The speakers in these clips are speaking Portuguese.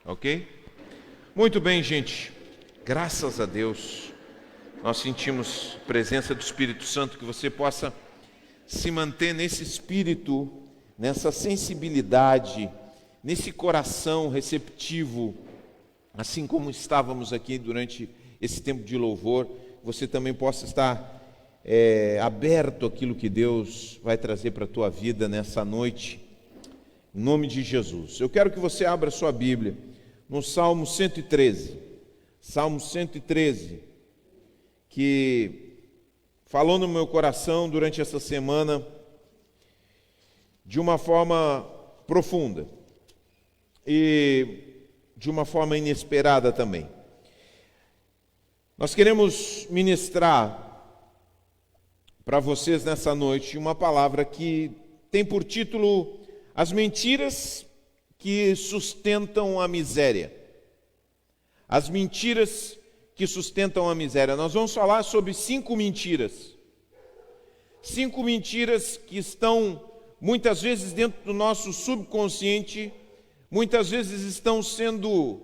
Ok? Muito bem, gente. Graças a Deus, nós sentimos a presença do Espírito Santo, que você possa se manter nesse espírito, nessa sensibilidade, nesse coração receptivo, assim como estávamos aqui durante esse tempo de louvor, você também possa estar aberto àquilo que Deus vai trazer para a tua vida nessa noite, em nome de Jesus. Eu quero que você abra sua Bíblia no Salmo 113, que falou no meu coração durante essa semana de uma forma profunda e de uma forma inesperada também. Nós queremos ministrar para vocês nessa noite uma palavra que tem por título As Mentiras que Sustentam a Miséria. As mentiras que sustentam a miséria. Nós vamos falar sobre 5 mentiras. 5 mentiras que estão muitas vezes dentro do nosso subconsciente, muitas vezes estão sendo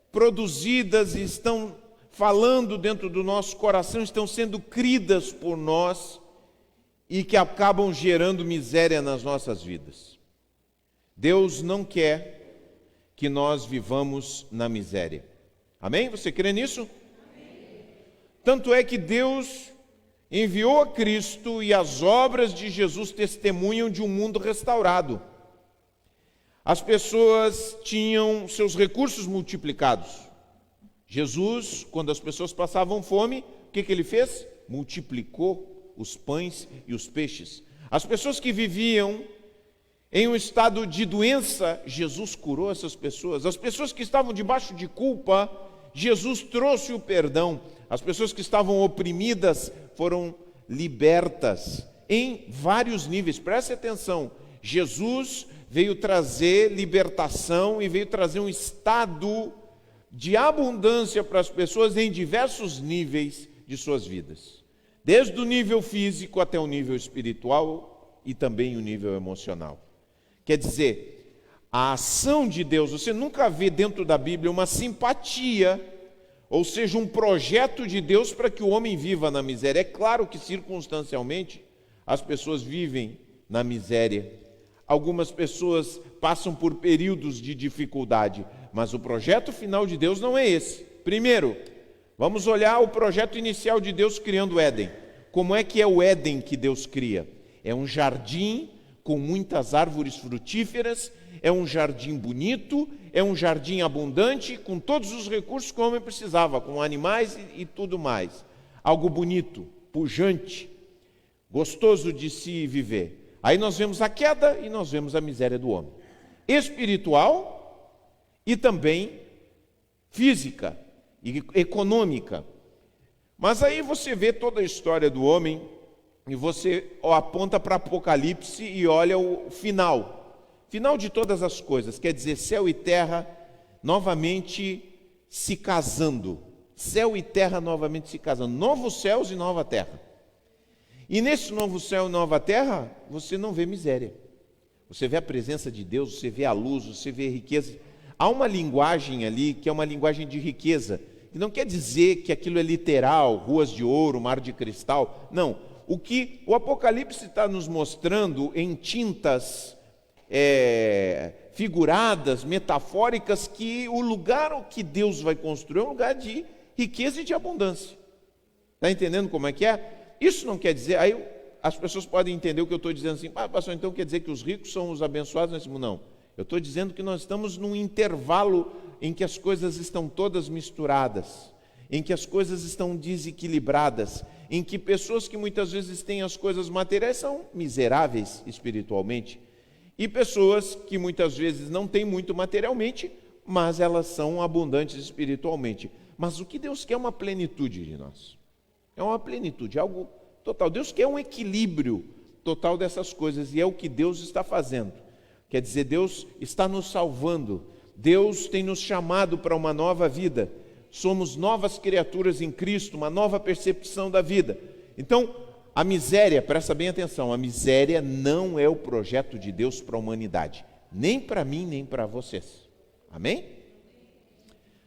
produzidas e estão falando dentro do nosso coração, estão sendo cridas por nós e que acabam gerando miséria nas nossas vidas. Deus não quer que nós vivamos na miséria. Amém? Você crê nisso? Amém. Tanto é que Deus enviou a Cristo e as obras de Jesus testemunham de um mundo restaurado. As pessoas tinham seus recursos multiplicados. Jesus, quando as pessoas passavam fome, o que ele fez? Multiplicou os pães e os peixes. As pessoas que viviam em um estado de doença, Jesus curou essas pessoas. As pessoas que estavam debaixo de culpa, Jesus trouxe o perdão. As pessoas que estavam oprimidas foram libertas em vários níveis. Preste atenção, Jesus veio trazer libertação e veio trazer um estado de abundância para as pessoas em diversos níveis de suas vidas. Desde o nível físico até o nível espiritual e também o nível emocional. Quer dizer, a ação de Deus, você nunca vê dentro da Bíblia uma simpatia, ou seja, um projeto de Deus para que o homem viva na miséria. É claro que circunstancialmente as pessoas vivem na miséria. Algumas pessoas passam por períodos de dificuldade, mas o projeto final de Deus não é esse. Primeiro, vamos olhar o projeto inicial de Deus criando o Éden. Como é que é o Éden que Deus cria? É um jardim com muitas árvores frutíferas, é um jardim bonito, é um jardim abundante, com todos os recursos que o homem precisava, com animais e tudo mais. Algo bonito, pujante, gostoso de se viver. Aí nós vemos a queda e nós vemos a miséria do homem. Espiritual e também física e econômica. Mas aí você vê toda a história do homem e você aponta para Apocalipse e olha o final. Final de todas as coisas, quer dizer, céu e terra novamente se casando. Céu e terra novamente se casando. Novos céus e nova terra. E nesse novo céu e nova terra, você não vê miséria. Você vê a presença de Deus, você vê a luz, você vê a riqueza. Há uma linguagem ali que é uma linguagem de riqueza, que não quer dizer que aquilo é literal, ruas de ouro, mar de cristal. Não. O que o Apocalipse está nos mostrando em tintas figuradas, metafóricas, que o lugar que Deus vai construir é um lugar de riqueza e de abundância. Está entendendo como é que é? Isso não quer dizer, aí as pessoas podem entender o que eu estou dizendo assim, pastor, então quer dizer que os ricos são os abençoados nesse mundo? Não, eu estou dizendo que nós estamos num intervalo em que as coisas estão todas misturadas, em que as coisas estão desequilibradas, em que pessoas que muitas vezes têm as coisas materiais são miseráveis espiritualmente, e pessoas que muitas vezes não têm muito materialmente, mas elas são abundantes espiritualmente. Mas o que Deus quer é uma plenitude de nós. É uma plenitude, algo total. Deus quer um equilíbrio total dessas coisas, e é o que Deus está fazendo. Quer dizer, Deus está nos salvando, Deus tem nos chamado para uma nova vida. Somos novas criaturas em Cristo, uma nova percepção da vida. Então, a miséria, presta bem atenção, a miséria não é o projeto de Deus para a humanidade. nem para mim, nem para vocês. Amém?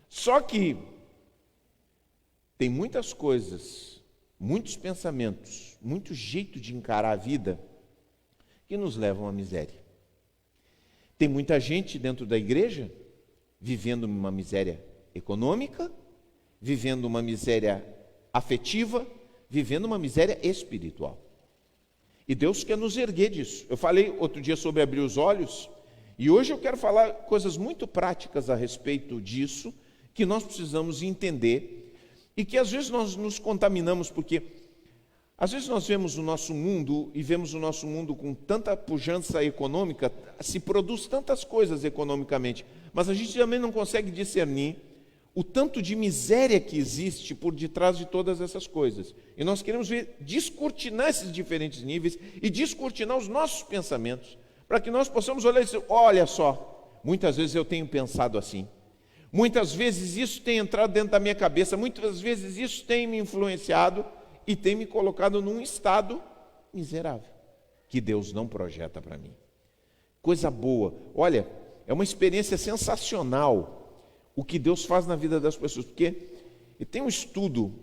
Só que tem muitas coisas, muitos pensamentos, muito jeito de encarar a vida que nos levam à miséria. Tem muita gente dentro da igreja vivendo uma miséria econômica, vivendo uma miséria afetiva, vivendo uma miséria espiritual. E Deus quer nos erguer disso. Eu falei outro dia sobre abrir os olhos, e hoje eu quero falar coisas muito práticas a respeito disso, que nós precisamos entender, e que às vezes nós nos contaminamos, porque às vezes nós vemos o nosso mundo, e vemos o nosso mundo com tanta pujança econômica, se produz tantas coisas economicamente, mas a gente também não consegue discernir o tanto de miséria que existe por detrás de todas essas coisas. E nós queremos ver, descortinar esses diferentes níveis e descortinar os nossos pensamentos, para que nós possamos olhar e dizer, olha só, muitas vezes eu tenho pensado assim, muitas vezes isso tem entrado dentro da minha cabeça, muitas vezes isso tem me influenciado e tem me colocado num estado miserável, que Deus não projeta para mim. Coisa boa, olha, é uma experiência sensacional o que Deus faz na vida das pessoas, porque tem um estudo,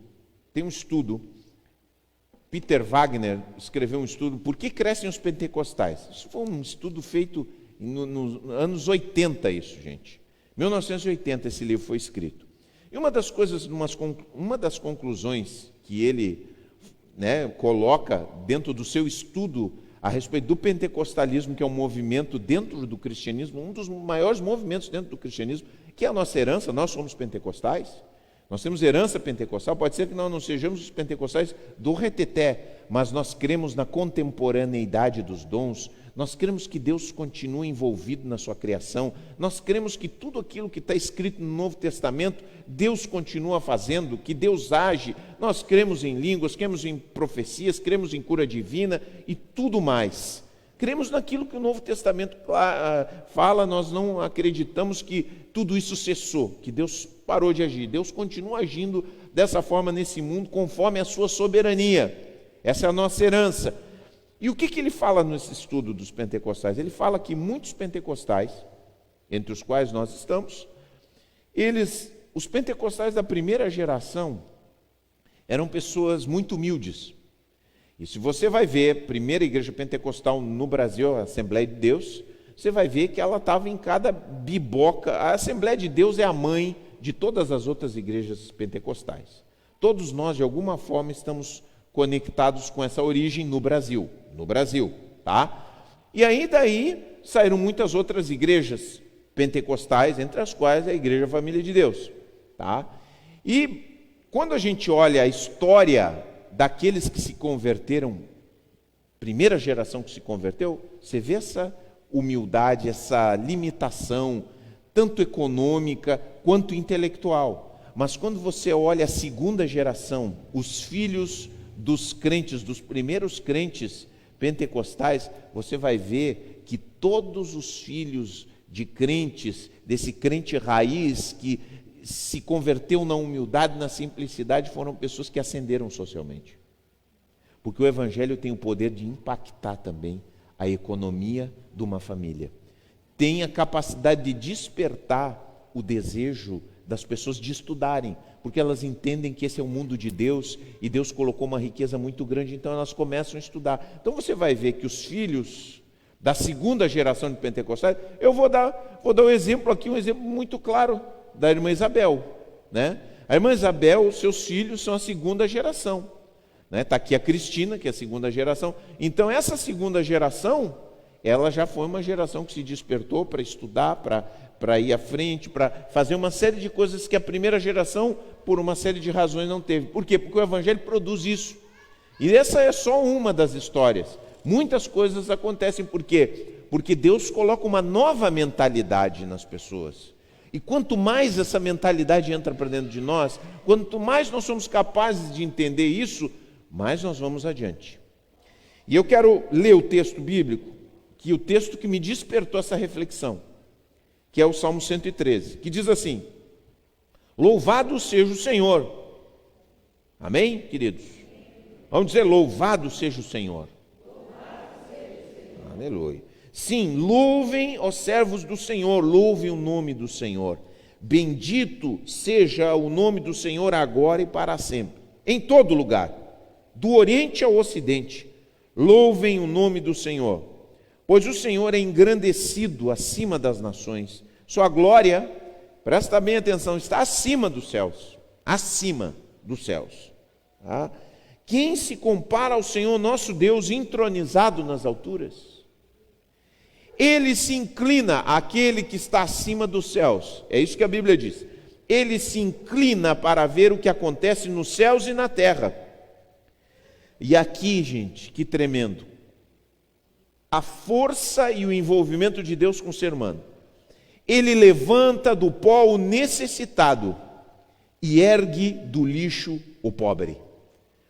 Peter Wagner escreveu um estudo, Por que crescem os pentecostais? Isso foi um estudo feito nos anos 80, isso, gente. 1980 esse livro foi escrito. E uma das conclusões que ele coloca dentro do seu estudo a respeito do pentecostalismo, que é um movimento dentro do cristianismo, um dos maiores movimentos dentro do cristianismo, que é a nossa herança. Nós somos pentecostais, nós temos herança pentecostal. Pode ser que nós não sejamos os pentecostais do reteté, mas nós cremos na contemporaneidade dos dons, nós cremos que Deus continua envolvido na sua criação, nós cremos que tudo aquilo que está escrito no Novo Testamento, Deus continua fazendo, que Deus age. Nós cremos em línguas, cremos em profecias, cremos em cura divina e tudo mais. Cremos naquilo que o Novo Testamento fala, nós não acreditamos que tudo isso cessou, que Deus parou de agir. Deus continua agindo dessa forma nesse mundo, conforme a sua soberania. Essa é a nossa herança. E o que ele fala nesse estudo dos pentecostais? Ele fala que muitos pentecostais, entre os quais nós estamos, os pentecostais da primeira geração eram pessoas muito humildes. E se você vai ver a primeira igreja pentecostal no Brasil, a Assembleia de Deus, você vai ver que ela estava em cada biboca. A Assembleia de Deus é a mãe de todas as outras igrejas pentecostais. Todos nós, de alguma forma, estamos conectados com essa origem no Brasil, tá? E aí daí saíram muitas outras igrejas pentecostais, entre as quais a Igreja Família de Deus, tá? E quando a gente olha a história daqueles que se converteram, primeira geração que se converteu, você vê essa humildade, essa limitação, tanto econômica quanto intelectual. Mas quando você olha a segunda geração, os filhos dos crentes, dos primeiros crentes pentecostais, você vai ver que todos os filhos de crentes, desse crente raiz que se converteu na humildade, na simplicidade, foram pessoas que ascenderam socialmente. Porque o Evangelho tem o poder de impactar também a economia de uma família. Tem a capacidade de despertar o desejo das pessoas de estudarem, porque elas entendem que esse é o mundo de Deus e Deus colocou uma riqueza muito grande, então elas começam a estudar. Então você vai ver que os filhos da segunda geração de pentecostais, eu vou dar um exemplo aqui, um exemplo muito claro da irmã Isabel, né? A irmã Isabel, os seus filhos são a segunda geração, né? Está aqui a Cristina, que é a segunda geração. Então essa segunda geração, ela já foi uma geração que se despertou para estudar, para ir à frente, para fazer uma série de coisas que a primeira geração, por uma série de razões, não teve. Por quê? Porque o Evangelho produz isso. E essa é só uma das histórias. Muitas coisas acontecem. Por quê? Porque Deus coloca uma nova mentalidade nas pessoas. E quanto mais essa mentalidade entra para dentro de nós, quanto mais nós somos capazes de entender isso, mais nós vamos adiante. E eu quero ler o texto bíblico, que o texto que me despertou essa reflexão, que é o Salmo 113, que diz assim: louvado seja o Senhor. Amém, queridos? Vamos dizer, louvado seja o Senhor. Aleluia. Sim, louvem, ó servos do Senhor, louvem o nome do Senhor. Bendito seja o nome do Senhor agora e para sempre, em todo lugar, do Oriente ao Ocidente. Louvem o nome do Senhor, pois o Senhor é engrandecido acima das nações. Sua glória, presta bem atenção, está acima dos céus. Acima dos céus. Tá? Quem se compara ao Senhor nosso Deus entronizado nas alturas? Ele se inclina àquele que está acima dos céus. É isso que a Bíblia diz. Ele se inclina para ver o que acontece nos céus e na terra. E aqui, gente, que tremendo. A força e o envolvimento de Deus com o ser humano. Ele levanta do pó o necessitado e ergue do lixo o pobre.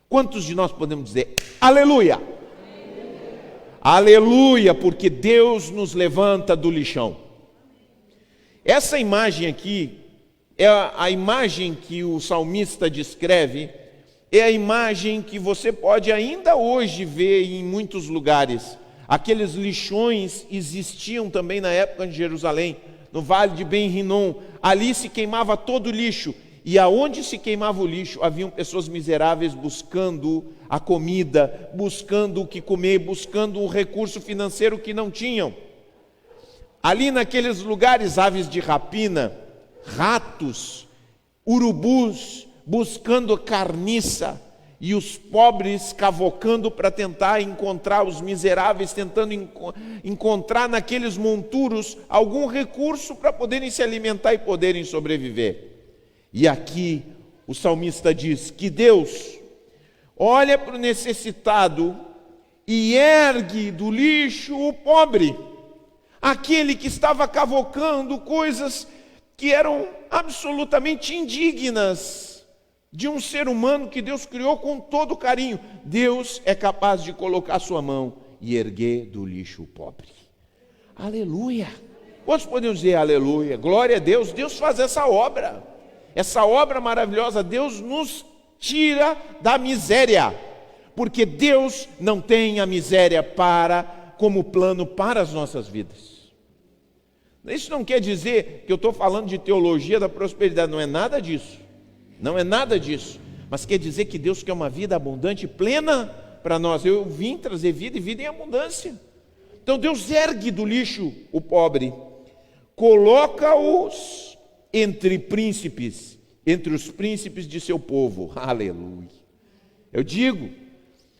Quantos de nós podemos dizer aleluia? Aleluia, porque Deus nos levanta do lixão. Essa imagem aqui é a imagem que o salmista descreve, é a imagem que você pode ainda hoje ver em muitos lugares. Aqueles lixões existiam também na época de Jerusalém, no vale de Ben-Rinom. Ali se queimava todo o lixo, e aonde se queimava o lixo, haviam pessoas miseráveis buscando a comida, buscando o que comer, buscando um recurso financeiro que não tinham. Ali naqueles lugares, aves de rapina, ratos, urubus, buscando carniça, e os pobres cavocando para tentar encontrar, os miseráveis tentando encontrar naqueles monturos algum recurso para poderem se alimentar e poderem sobreviver. E aqui o salmista diz que Deus olha para o necessitado e ergue do lixo o pobre, aquele que estava cavocando coisas que eram absolutamente indignas de um ser humano que Deus criou com todo carinho. Deus é capaz de colocar a sua mão e erguer do lixo o pobre. Aleluia! Quantos podemos dizer aleluia? Glória a Deus! Deus faz essa obra maravilhosa. Deus nos tira da miséria, porque Deus não tem a miséria como plano para as nossas vidas. Isso não quer dizer que eu estou falando de teologia da prosperidade, não é nada disso. Não é nada disso, mas quer dizer que Deus quer uma vida abundante e plena para nós. Eu vim trazer vida e vida em abundância. Então Deus ergue do lixo o pobre, coloca-os entre príncipes, entre os príncipes de seu povo. Aleluia. Eu digo,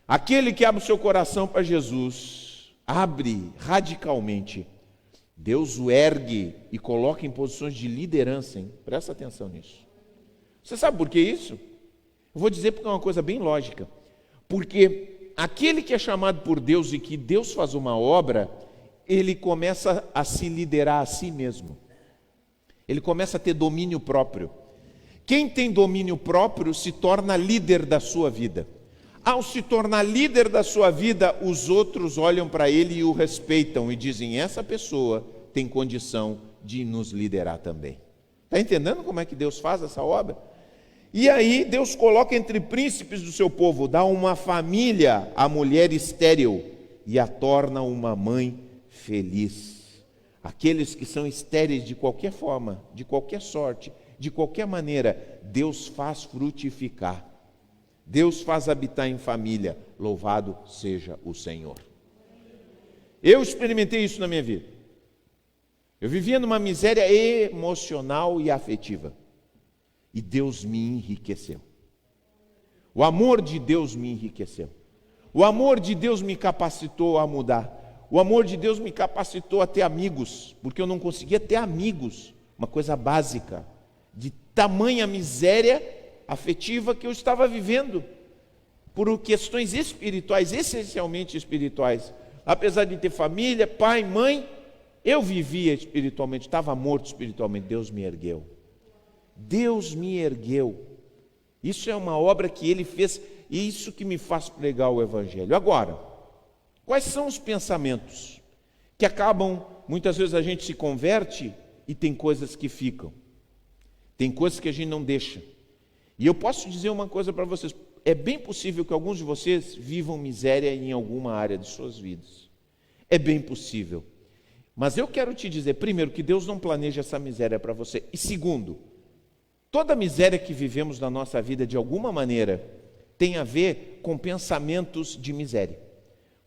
aquele que abre o seu coração para Jesus, abre radicalmente, Deus o ergue e coloca em posições de liderança, hein? Presta atenção nisso. Você sabe por que isso? Eu vou dizer porque é uma coisa bem lógica. Porque aquele que é chamado por Deus e que Deus faz uma obra, ele começa a se liderar a si mesmo. Ele começa a ter domínio próprio. Quem tem domínio próprio se torna líder da sua vida. Ao se tornar líder da sua vida, os outros olham para ele e o respeitam e dizem, essa pessoa tem condição de nos liderar também. Está entendendo como é que Deus faz essa obra? E aí Deus coloca entre príncipes do seu povo, dá uma família à mulher estéril e a torna uma mãe feliz. Aqueles que são estéreis de qualquer forma, de qualquer sorte, de qualquer maneira, Deus faz frutificar. Deus faz habitar em família. Louvado seja o Senhor. Eu experimentei isso na minha vida. Eu vivia numa miséria emocional e afetiva. E Deus me enriqueceu. O amor de Deus me enriqueceu. O amor de Deus me capacitou a mudar. O amor de Deus me capacitou a ter amigos, porque eu não conseguia ter amigos, uma coisa básica, de tamanha miséria afetiva que eu estava vivendo, por questões espirituais, essencialmente espirituais. Apesar de ter família, pai, mãe, eu vivia espiritualmente, estava morto espiritualmente. Deus me ergueu. Deus me ergueu. Isso é uma obra que Ele fez, e isso que me faz pregar o Evangelho. Agora, quais são os pensamentos que acabam, muitas vezes a gente se converte e tem coisas que ficam, tem coisas que a gente não deixa. E eu posso dizer uma coisa para vocês, é bem possível que alguns de vocês vivam miséria em alguma área de suas vidas. É bem possível. Mas eu quero te dizer, primeiro, que Deus não planeja essa miséria para você. E segundo, toda miséria que vivemos na nossa vida, de alguma maneira, tem a ver com pensamentos de miséria,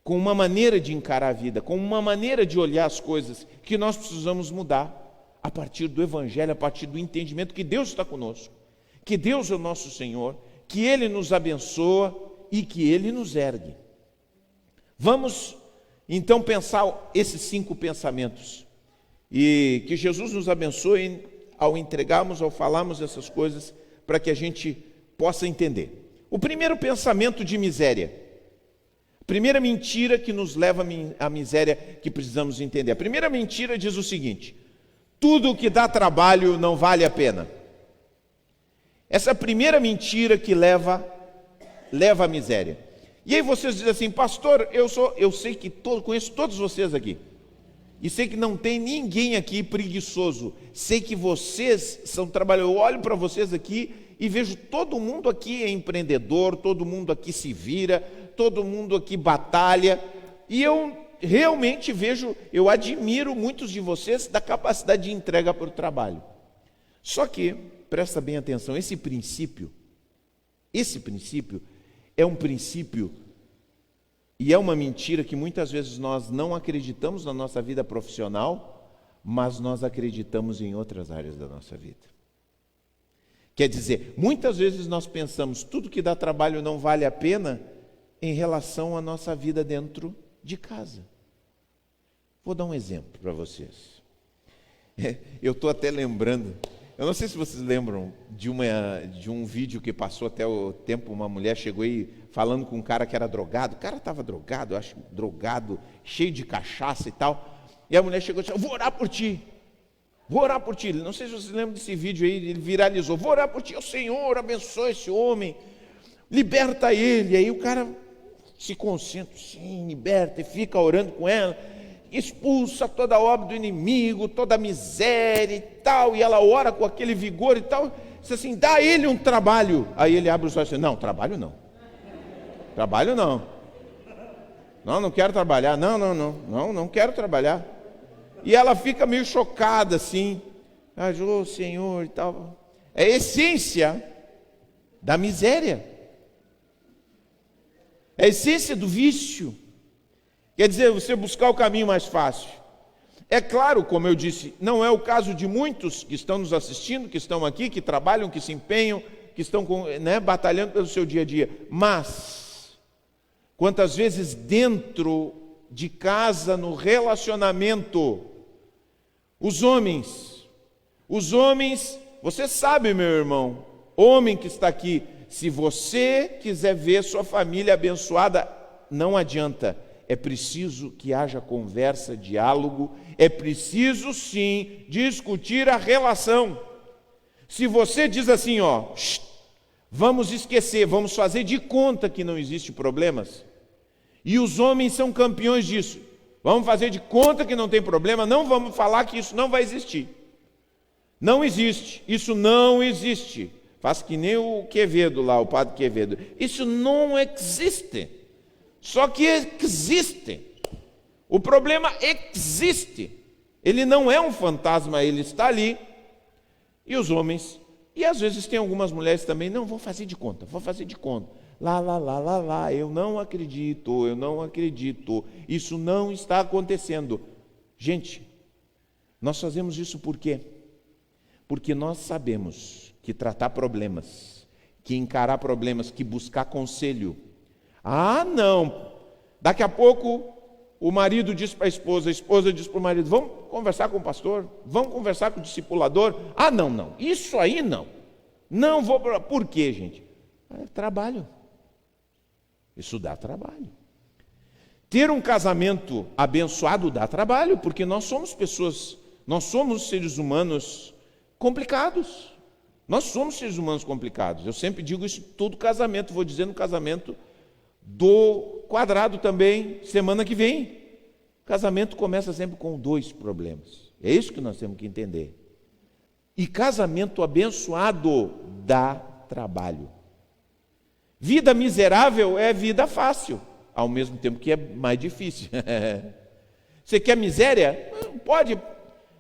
com uma maneira de encarar a vida, com uma maneira de olhar as coisas que nós precisamos mudar a partir do Evangelho, a partir do entendimento que Deus está conosco, que Deus é o nosso Senhor, que Ele nos abençoa e que Ele nos ergue. Vamos então pensar esses 5 pensamentos e que Jesus nos abençoe ao entregarmos, ao falarmos essas coisas, para que a gente possa entender. O primeiro pensamento de miséria, a primeira mentira que nos leva à miséria que precisamos entender. A primeira mentira diz o seguinte: tudo que dá trabalho não vale a pena. Essa é a primeira mentira que leva à miséria. E aí vocês dizem assim: pastor, eu sei que conheço todos vocês aqui, e sei que não tem ninguém aqui preguiçoso, sei que vocês são trabalhadores. Eu olho para vocês aqui e vejo todo mundo aqui é empreendedor, todo mundo aqui se vira, todo mundo aqui batalha, e eu realmente eu admiro muitos de vocês da capacidade de entrega para o trabalho. Só que, presta bem atenção, esse princípio é um princípio e é uma mentira que muitas vezes nós não acreditamos na nossa vida profissional, mas nós acreditamos em outras áreas da nossa vida. Quer dizer, muitas vezes nós pensamos tudo que dá trabalho não vale a pena em relação à nossa vida dentro de casa. Vou dar um exemplo para vocês. Eu estou até lembrando, eu não sei se vocês lembram de um vídeo que passou até o tempo, uma mulher chegou aí falando com um cara que era drogado. O cara estava drogado, eu acho, cheio de cachaça e tal. E a mulher chegou e disse: eu vou orar por ti. Vou orar por ti. Não sei se vocês lembram desse vídeo aí, ele viralizou. Vou orar por ti. O Senhor abençoa esse homem, liberta ele. E aí o cara se concentra, sim, liberta, e fica orando com ela, expulsa toda a obra do inimigo, toda a miséria e tal. E ela ora com aquele vigor e tal. Diz assim: dá a ele um trabalho. Aí ele abre os olhos e diz: não, trabalho não. Trabalho não. Não quero trabalhar. Não quero trabalhar. E ela fica meio chocada assim. Ô Senhor e tal. É a essência da miséria. É a essência do vício. Quer dizer, você buscar o caminho mais fácil. É claro, como eu disse, não é o caso de muitos que estão nos assistindo, que estão aqui, que trabalham, que se empenham, que estão batalhando pelo seu dia a dia. Mas, quantas vezes dentro de casa, no relacionamento, os homens, você sabe, meu irmão, homem que está aqui, se você quiser ver sua família abençoada, não adianta. É preciso que haja conversa, diálogo, é preciso sim discutir a relação. Se você diz assim, vamos esquecer, vamos fazer de conta que não existe problemas, e os homens são campeões disso, vamos fazer de conta que não tem problema, não vamos falar que isso não vai existir. Não existe, isso não existe. Faz que nem o Quevedo lá, o padre Quevedo. Isso não existe. Só que existe. O problema existe. Ele não é um fantasma, ele está ali. E os homens, e às vezes tem algumas mulheres também, não, vou fazer de conta. Lá, eu não acredito. Isso não está acontecendo. Gente, nós fazemos isso por quê? Porque nós sabemos que tratar problemas, que encarar problemas, que buscar conselho. Não, daqui a pouco o marido diz para a esposa diz para o marido: vamos conversar com o pastor, vamos conversar com o discipulador. Não, isso aí não. Não vou, por quê, gente? Trabalho. Isso dá trabalho. Ter um casamento abençoado dá trabalho, porque nós somos pessoas, nós somos seres humanos complicados. Nós somos seres humanos complicados. Eu sempre digo isso em todo casamento, vou dizer no casamento do Quadrado também, semana que vem. O casamento começa sempre com 2 problemas. É isso que nós temos que entender. E casamento abençoado dá trabalho. Vida miserável é vida fácil, ao mesmo tempo que é mais difícil. Você quer miséria? Pode.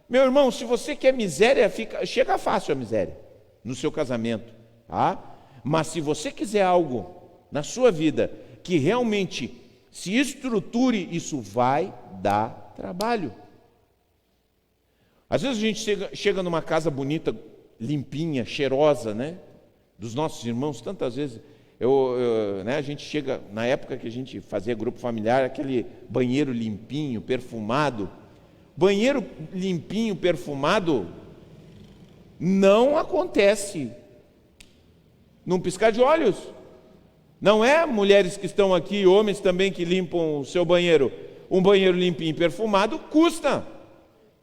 Meu irmão, se você quer miséria, chega fácil a miséria no seu casamento, tá? Mas se você quiser algo na sua vida que realmente se estruture, isso vai dar trabalho. Às vezes a gente chega numa casa bonita, limpinha, cheirosa, né? Dos nossos irmãos, tantas vezes. Né, a gente chega, na época que a gente fazia grupo familiar, aquele banheiro limpinho, perfumado. Banheiro limpinho, perfumado, não acontece num piscar de olhos. Não é mulheres que estão aqui, homens também que limpam o seu banheiro. Um banheiro limpinho e perfumado custa.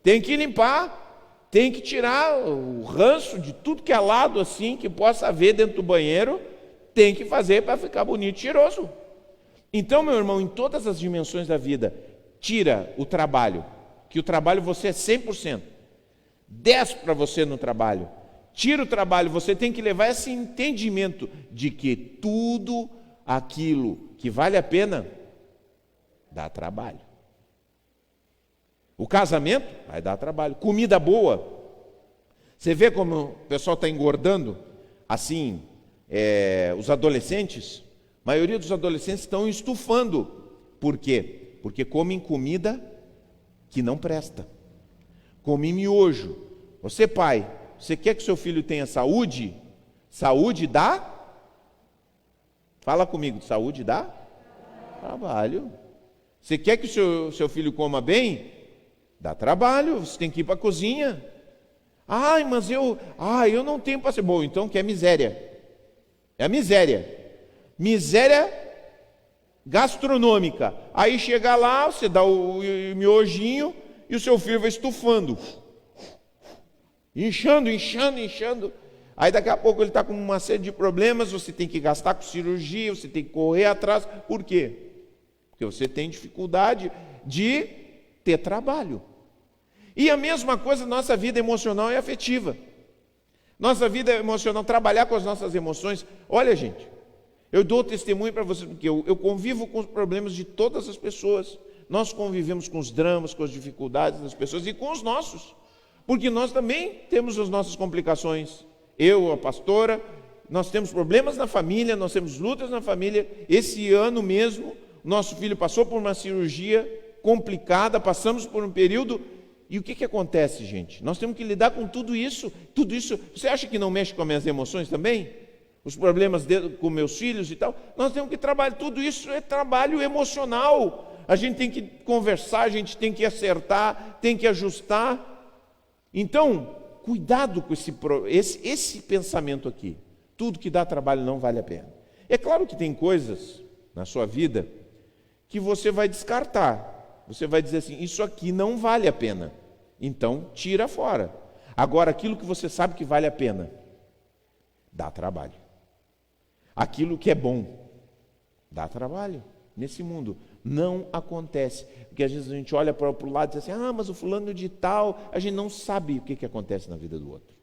Tem que limpar, tem que tirar o ranço de tudo que é lado assim, que possa haver dentro do banheiro, tem que fazer para ficar bonito e cheiroso. Então, meu irmão, em todas as dimensões da vida, tira o trabalho, que o trabalho você é 100%. 10 para você no trabalho. Tira o trabalho, você tem que levar esse entendimento de que tudo aquilo que vale a pena dá trabalho. O casamento vai dar trabalho. Comida boa. Você vê como o pessoal está engordando? Assim, os adolescentes, a maioria dos adolescentes estão estufando. Por quê? Porque comem comida que não presta. Come miojo. Você, pai, você quer que seu filho tenha saúde? Saúde dá? Fala comigo, saúde dá? Trabalho. Você quer que o seu filho coma bem? Dá trabalho, você tem que ir para a cozinha. Ai, mas eu não tenho paciência. Bom, então que é miséria. É a miséria. Miséria gastronômica. Aí chega lá, você dá o miojinho e o seu filho vai estufando. Inchando. Aí daqui a pouco ele está com uma série de problemas, você tem que gastar com cirurgia, você tem que correr atrás. Por quê? Porque você tem dificuldade de ter trabalho. E a mesma coisa nossa vida emocional e afetiva. Nossa vida emocional, trabalhar com as nossas emoções. Olha, gente, eu dou testemunho para vocês, porque eu convivo com os problemas de todas as pessoas. Nós convivemos com os dramas, com as dificuldades das pessoas e com os nossos. Porque nós também temos as nossas complicações. Eu, a pastora, nós temos problemas na família, nós temos lutas na família. Esse ano mesmo, nosso filho passou por uma cirurgia complicada, passamos por um período. E o que acontece, gente? Nós temos que lidar com tudo isso. Tudo isso, você acha que não mexe com as minhas emoções também? Os problemas com meus filhos e tal? Nós temos que trabalhar, tudo isso é trabalho emocional. A gente tem que conversar, a gente tem que acertar, tem que ajustar. Então, cuidado com esse pensamento aqui. Tudo que dá trabalho não vale a pena. É claro que tem coisas na sua vida que você vai descartar. Você vai dizer assim, isso aqui não vale a pena. Então, tira fora. Agora, aquilo que você sabe que vale a pena, dá trabalho. Aquilo que é bom, dá trabalho. Nesse mundo, não acontece. Porque às vezes a gente olha para o lado e diz assim, mas o fulano de tal, a gente não sabe o que acontece na vida do outro.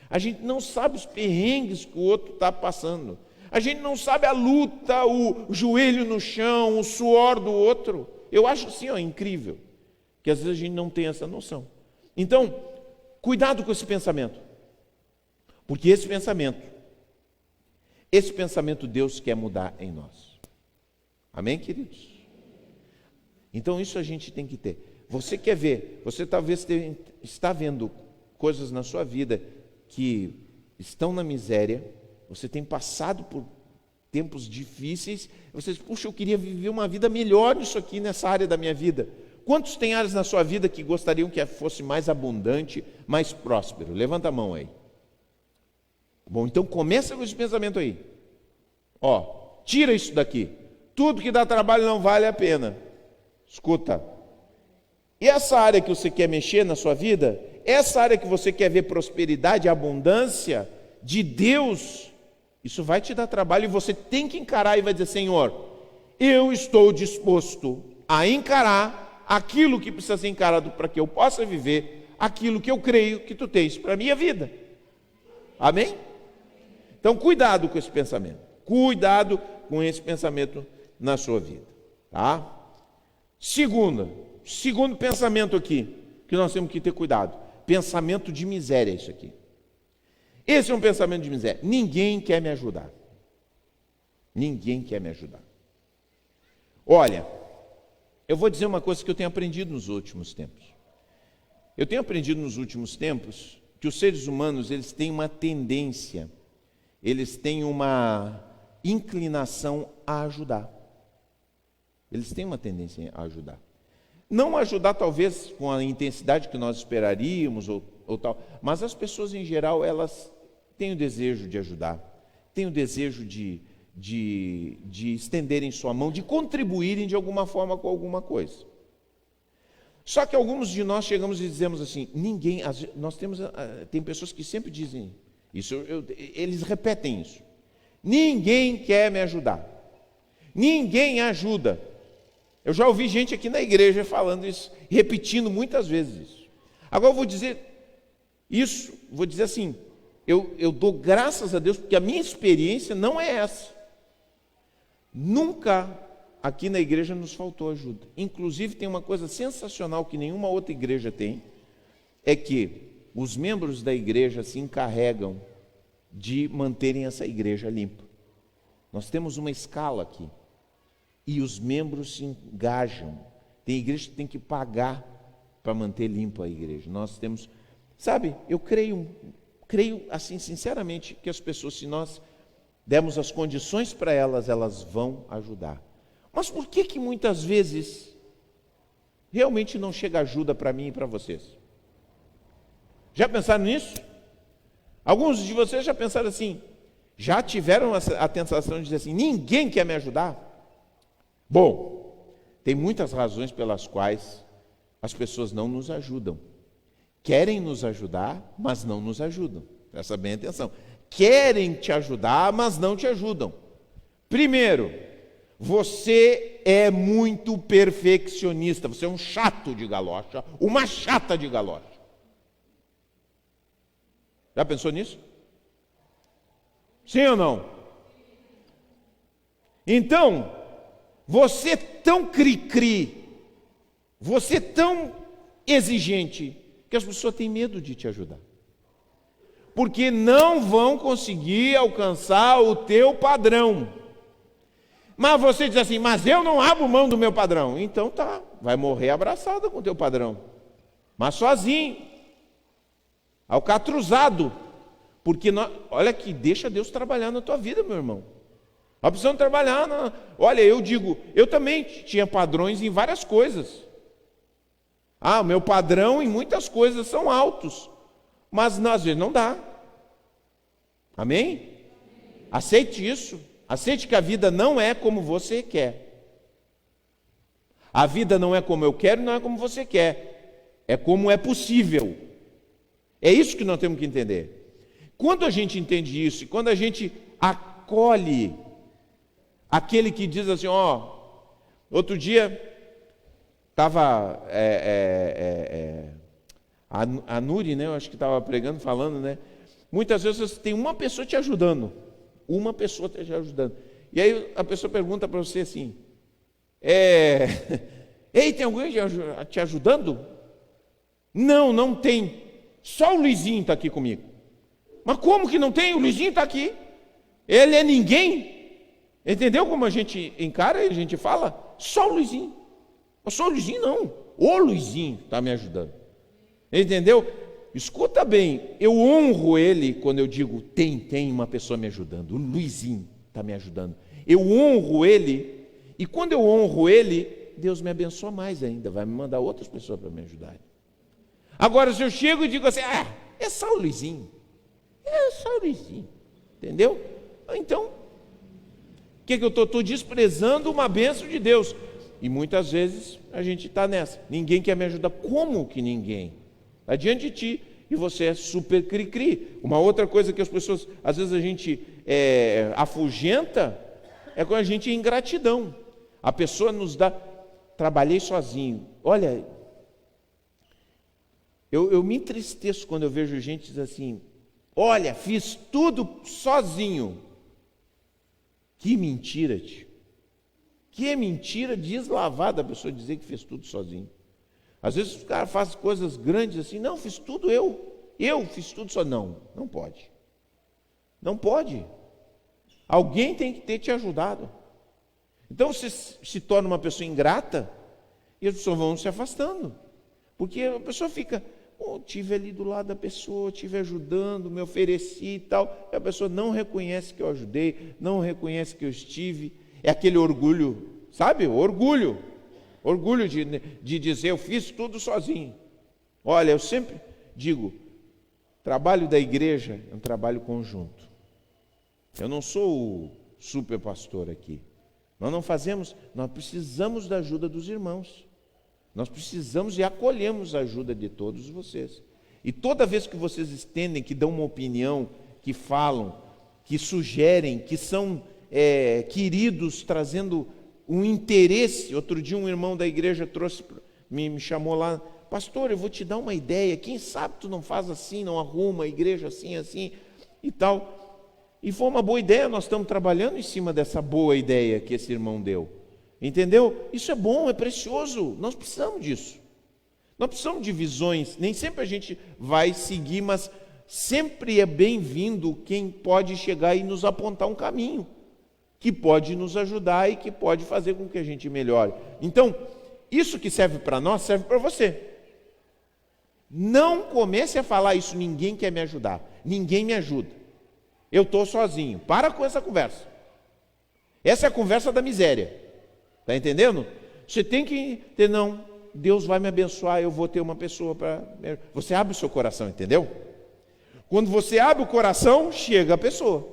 A gente não sabe os perrengues que o outro está passando. A gente não sabe a luta, o joelho no chão, o suor do outro. Eu acho assim, incrível, que às vezes a gente não tem essa noção. Então, cuidado com esse pensamento. Porque esse pensamento Deus quer mudar em nós. Amém, queridos? Então isso a gente tem que ter. Você quer ver, você talvez está vendo coisas na sua vida que estão na miséria, você tem passado por tempos difíceis, você diz, puxa, eu queria viver uma vida melhor nisso aqui, nessa área da minha vida. Quantos tem áreas na sua vida que gostariam que fosse mais abundante, mais próspero? Levanta a mão aí. Bom, então começa com esse pensamento aí. Tira isso daqui. Tudo que dá trabalho não vale a pena. Escuta. E essa área que você quer mexer na sua vida, essa área que você quer ver prosperidade, abundância de Deus, isso vai te dar trabalho e você tem que encarar e vai dizer, Senhor, eu estou disposto a encarar aquilo que precisa ser encarado para que eu possa viver aquilo que eu creio que tu tens para a minha vida. Amém? Então, cuidado com esse pensamento. Cuidado com esse pensamento na sua vida. Tá? Segundo segundo pensamento aqui, que nós temos que ter cuidado. Pensamento de miséria, isso aqui. Esse é um pensamento de miséria. Ninguém quer me ajudar. Ninguém quer me ajudar. Olha, eu vou dizer uma coisa que eu tenho aprendido nos últimos tempos. Eu tenho aprendido nos últimos tempos que os seres humanos, eles têm uma tendência, eles têm uma inclinação a ajudar. Eles têm uma tendência a ajudar. Não ajudar talvez com a intensidade que nós esperaríamos ou tal, mas as pessoas em geral, elas têm o desejo de ajudar, têm o desejo de estenderem sua mão, de contribuírem de alguma forma com alguma coisa. Só que alguns de nós chegamos e dizemos assim, tem pessoas que sempre dizem isso, eles repetem isso. Ninguém quer me ajudar. Ninguém ajuda. Eu já ouvi gente aqui na igreja falando isso, repetindo muitas vezes isso. Agora eu vou dizer assim, eu dou graças a Deus, porque a minha experiência não é essa. Nunca aqui na igreja nos faltou ajuda. Inclusive tem uma coisa sensacional que nenhuma outra igreja tem, é que os membros da igreja se encarregam de manterem essa igreja limpa. Nós temos uma escala aqui, e os membros se engajam. Tem igreja que tem que pagar para manter limpa a igreja. Nós temos, sabe, eu creio assim sinceramente que as pessoas, se nós demos as condições para elas, elas vão ajudar. Mas por que muitas vezes realmente não chega ajuda para mim e para vocês? Já pensaram nisso? Alguns de vocês já pensaram assim, já tiveram a tentação de dizer assim, ninguém quer me ajudar? Bom, tem muitas razões pelas quais as pessoas não nos ajudam. Querem nos ajudar, mas não nos ajudam. Presta bem atenção. Querem te ajudar, mas não te ajudam. Primeiro, você é muito perfeccionista. Você é um chato de galocha, uma chata de galocha. Já pensou nisso? Sim ou não? Então, você é tão cri-cri, você é tão exigente, que as pessoas têm medo de te ajudar. Porque não vão conseguir alcançar o teu padrão. Mas você diz assim, mas eu não abro mão do meu padrão. Então tá, vai morrer abraçado com o teu padrão. Mas sozinho, alcatruzado. Porque, olha que deixa Deus trabalhar na tua vida, meu irmão. Nós precisamos trabalhar. Olha, eu digo, eu também tinha padrões em várias coisas. O meu padrão em muitas coisas são altos. Mas às vezes não dá. Amém? Aceite isso. Aceite que a vida não é como você quer. A vida não é como eu quero, não é como você quer. É como é possível. É isso que nós temos que entender. Quando a gente entende isso, e quando a gente acolhe aquele que diz assim, outro dia estava a Nuri, né, eu acho que estava pregando, falando, né? Muitas vezes você tem uma pessoa te ajudando. Uma pessoa te ajudando. E aí a pessoa pergunta para você assim, ei, tem alguém te ajudando? Não, não tem. Só o Luizinho está aqui comigo. Mas como que não tem? O Luizinho está aqui. Ele é ninguém. Entendeu como a gente encara e a gente fala? Só o Luizinho. Mas só o Luizinho não. O Luizinho está me ajudando. Entendeu? Escuta bem, eu honro ele quando eu digo, tem uma pessoa me ajudando. O Luizinho está me ajudando. Eu honro ele, e quando eu honro ele, Deus me abençoa mais ainda, vai me mandar outras pessoas para me ajudarem. Agora, se eu chego e digo assim, é só o Luizinho. É só o Luizinho. Entendeu? Então, o que eu estou desprezando uma bênção de Deus. E muitas vezes a gente está nessa. Ninguém quer me ajudar. Como que ninguém? Está diante de ti e você é super cri-cri. Uma outra coisa que as pessoas, às vezes a gente afugenta, é quando a gente é ingratidão. A pessoa nos dá, trabalhei sozinho. Olha, eu me entristeço quando eu vejo gente dizer assim, olha, fiz tudo sozinho. Que mentira, tio. Que mentira deslavada a pessoa dizer que fez tudo sozinho. Às vezes os caras fazem coisas grandes assim, não, fiz tudo eu fiz tudo só. Não pode. Não pode. Alguém tem que ter te ajudado. Então você se torna uma pessoa ingrata e as pessoas vão se afastando. Porque a pessoa fica, estive ali do lado da pessoa, estive ajudando, me ofereci e tal. E a pessoa não reconhece que eu ajudei, não reconhece que eu estive. É aquele orgulho, sabe? Orgulho de dizer, eu fiz tudo sozinho. Olha, eu sempre digo, trabalho da igreja é um trabalho conjunto. Eu não sou o super pastor aqui. Nós precisamos da ajuda dos irmãos. Nós precisamos e acolhemos a ajuda de todos vocês. E toda vez que vocês estendem, que dão uma opinião, que falam, que sugerem, que são queridos, trazendo um interesse. Outro dia um irmão da igreja me chamou lá, pastor, eu vou te dar uma ideia, quem sabe tu não faz assim, não arruma a igreja assim e tal. E foi uma boa ideia, nós estamos trabalhando em cima dessa boa ideia que esse irmão deu. Entendeu? Isso é bom, é precioso, nós precisamos disso. Nós precisamos de visões, nem sempre a gente vai seguir, mas sempre é bem-vindo quem pode chegar e nos apontar um caminho, que pode nos ajudar e que pode fazer com que a gente melhore. Então, isso que serve para nós, serve para você. Não comece a falar isso, ninguém quer me ajudar, ninguém me ajuda. Eu estou sozinho. Para com essa conversa. Essa é a conversa da miséria. Está entendendo? Você tem que ter, não, Deus vai me abençoar, eu vou ter uma pessoa para... Você abre o seu coração, entendeu? Quando você abre o coração, chega a pessoa.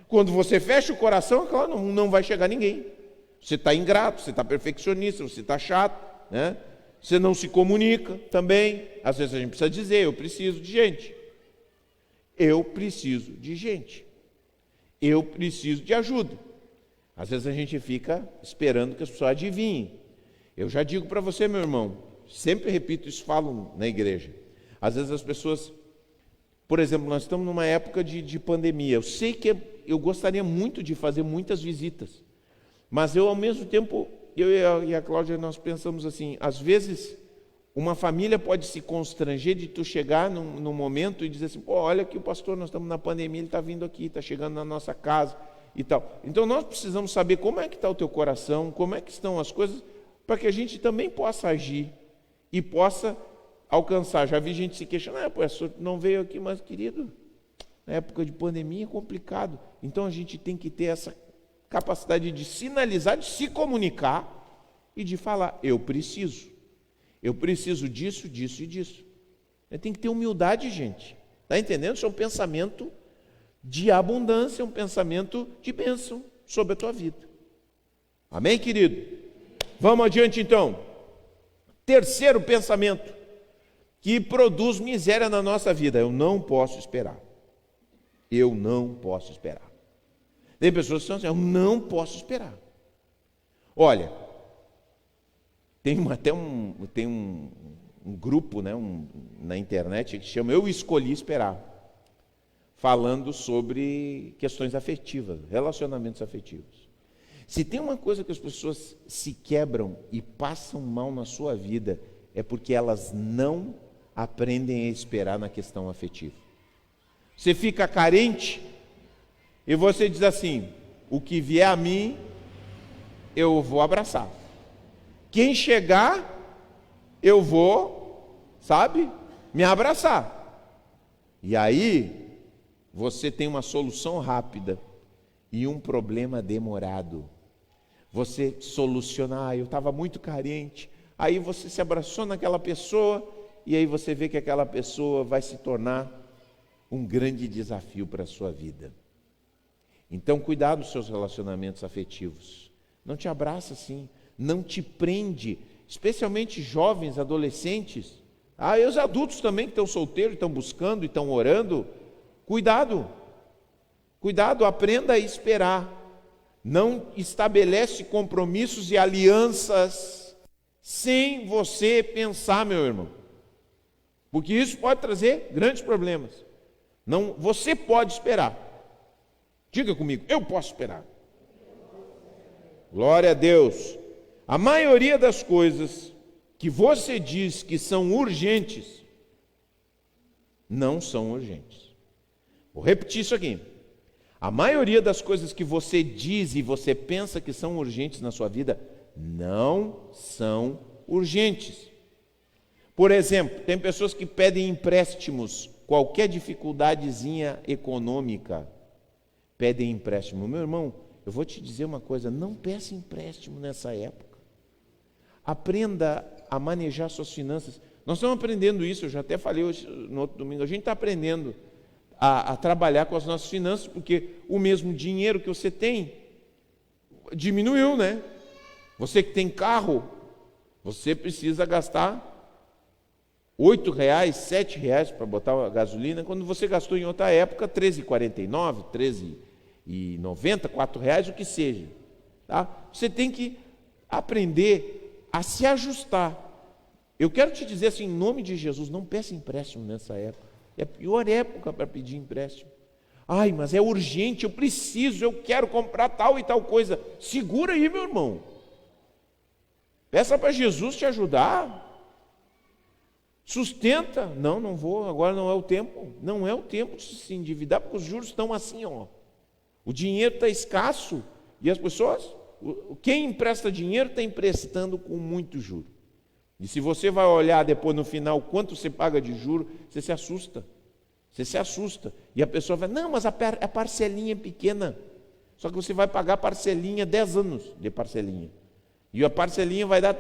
Quando você fecha o coração, claro, não vai chegar ninguém. Você está ingrato, você está perfeccionista, você está chato, né? Você não se comunica também. Às vezes a gente precisa dizer, eu preciso de gente. Eu preciso de gente. Eu preciso de ajuda. Às vezes a gente fica esperando que as pessoas adivinhem. Eu já digo para você, meu irmão, sempre repito isso, falo na igreja. Às vezes as pessoas, por exemplo, nós estamos numa época de pandemia. Eu sei que eu gostaria muito de fazer muitas visitas, mas eu ao mesmo tempo, eu e a Cláudia, nós pensamos assim, às vezes uma família pode se constranger de tu chegar num momento e dizer assim, olha aqui o pastor, nós estamos na pandemia, ele está vindo aqui, está chegando na nossa casa e tal. Então nós precisamos saber como é que está o teu coração, como é que estão as coisas, para que a gente também possa agir e possa alcançar. Já vi gente se questionar, pastor, não veio aqui, mas querido, na época de pandemia é complicado. Então a gente tem que ter essa capacidade de sinalizar, de se comunicar e de falar, eu preciso disso, disso e disso. Tem que ter humildade, gente. Está entendendo? Isso é um pensamento de abundância, um pensamento de bênção sobre a tua vida. Amém, querido? Vamos adiante, então. Terceiro pensamento que produz miséria na nossa vida. Eu não posso esperar. Eu não posso esperar. Tem pessoas que estão assim, eu não posso esperar. Olha, tem um grupo, né, na internet que chama Eu Escolhi Esperar, falando sobre questões afetivas, relacionamentos afetivos. Se tem uma coisa que as pessoas se quebram e passam mal na sua vida, é porque elas não aprendem a esperar na questão afetiva. Você fica carente e você diz assim, o que vier a mim, eu vou abraçar. Quem chegar, eu vou, sabe, me abraçar. E aí, você tem uma solução rápida e um problema demorado. Você soluciona, eu estava muito carente. Aí você se abraçou naquela pessoa e aí você vê que aquela pessoa vai se tornar um grande desafio para a sua vida. Então, cuidado dos seus relacionamentos afetivos. Não te abraça assim. Não te prende, especialmente jovens, adolescentes, e os adultos também que estão solteiros, estão buscando e estão orando, cuidado, aprenda a esperar, não estabelece compromissos e alianças sem você pensar, meu irmão, porque isso pode trazer grandes problemas. Não, você pode esperar, diga comigo, eu posso esperar, glória a Deus. A maioria das coisas que você diz que são urgentes, não são urgentes. Vou repetir isso aqui. A maioria das coisas que você diz e você pensa que são urgentes na sua vida, não são urgentes. Por exemplo, tem pessoas que pedem empréstimos, qualquer dificuldadezinha econômica, pedem empréstimo. Meu irmão, eu vou te dizer uma coisa, não peça empréstimo nessa época. Aprenda a manejar suas finanças. Nós estamos aprendendo isso, eu já até falei hoje, no outro domingo, a gente está aprendendo a trabalhar com as nossas finanças, porque o mesmo dinheiro que você tem diminuiu, né? Você que tem carro, você precisa gastar R$8, R$7 para botar a gasolina, quando você gastou em outra época R$13,49, R$13,90, R$4, o que seja. Tá? Você tem que aprender a se ajustar. Eu quero te dizer assim, em nome de Jesus, não peça empréstimo nessa época. É a pior época para pedir empréstimo. Ai, mas é urgente, eu preciso, eu quero comprar tal e tal coisa. Segura aí, meu irmão. Peça para Jesus te ajudar. Sustenta. Não, não vou, agora não é o tempo. Não é o tempo de se endividar, porque os juros estão assim, ó. O dinheiro está escasso e as pessoas, quem empresta dinheiro está emprestando com muito juro. E se você vai olhar depois no final quanto você paga de juro, você se assusta. Você se assusta. E a pessoa vai, não, mas a parcelinha é pequena. Só que você vai pagar a parcelinha 10 anos de parcelinha. E a parcelinha vai dar